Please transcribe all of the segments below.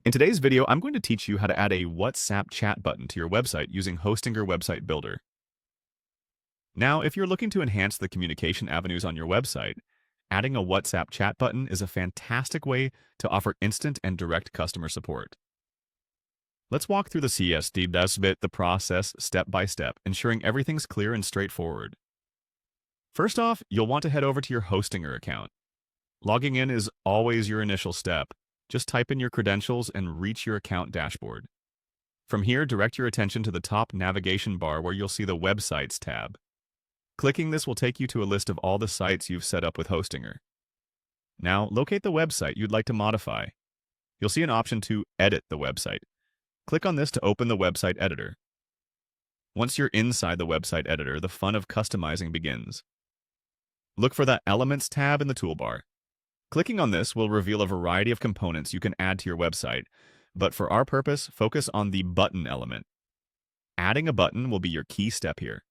In today's video, I'm going to teach you how to add a WhatsApp chat button to your website using Hostinger Website Builder. Now, if you're looking to enhance the communication avenues on your website, adding a WhatsApp chat button is a fantastic way to offer instant and direct customer support. Let's walk through the the process step by step, ensuring everything's clear and straightforward. First off, you'll want to head over to your Hostinger account. Logging in is always your initial step. Just type in your credentials and reach your account dashboard. From here, direct your attention to the top navigation bar where you'll see the Websites tab. Clicking this will take you to a list of all the sites you've set up with Hostinger. Now, locate the website you'd like to modify. You'll see an option to edit the website. Click on this to open the website editor. Once you're inside the website editor, the fun of customizing begins. Look for the Elements tab in the toolbar. Clicking on this will reveal a variety of components you can add to your website, but for our purpose, focus on the button element. Adding a button will be your key step here.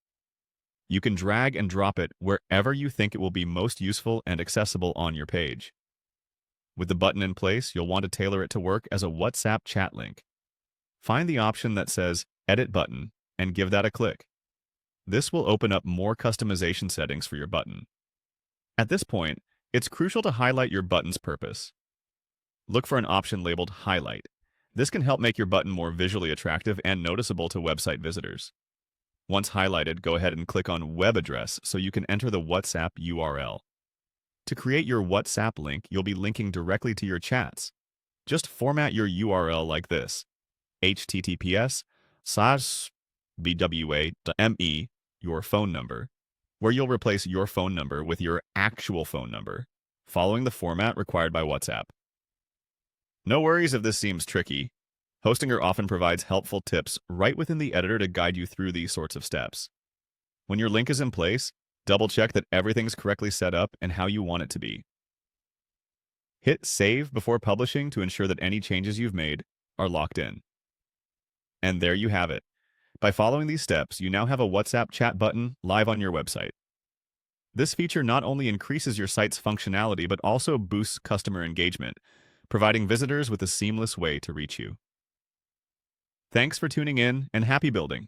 You can drag and drop it wherever you think it will be most useful and accessible on your page. With the button in place, you'll want to tailor it to work as a WhatsApp chat link. Find the option that says Edit Button and give that a click. This will open up more customization settings for your button. At this point, it's crucial to highlight your button's purpose. Look for an option labeled Highlight. This can help make your button more visually attractive and noticeable to website visitors. Once highlighted, go ahead and click on Web Address so you can enter the WhatsApp URL. To create your WhatsApp link, you'll be linking directly to your chats. Just format your URL like this: https://bwa.me, your phone number, where you'll replace your phone number with your actual phone number, following the format required by WhatsApp. No worries if this seems tricky. Hostinger often provides helpful tips right within the editor to guide you through these sorts of steps. When your link is in place, double-check that everything's correctly set up and how you want it to be. Hit Save before publishing to ensure that any changes you've made are locked in. And there you have it. By following these steps, you now have a WhatsApp chat button live on your website. This feature not only increases your site's functionality, but also boosts customer engagement, providing visitors with a seamless way to reach you. Thanks for tuning in, and happy building!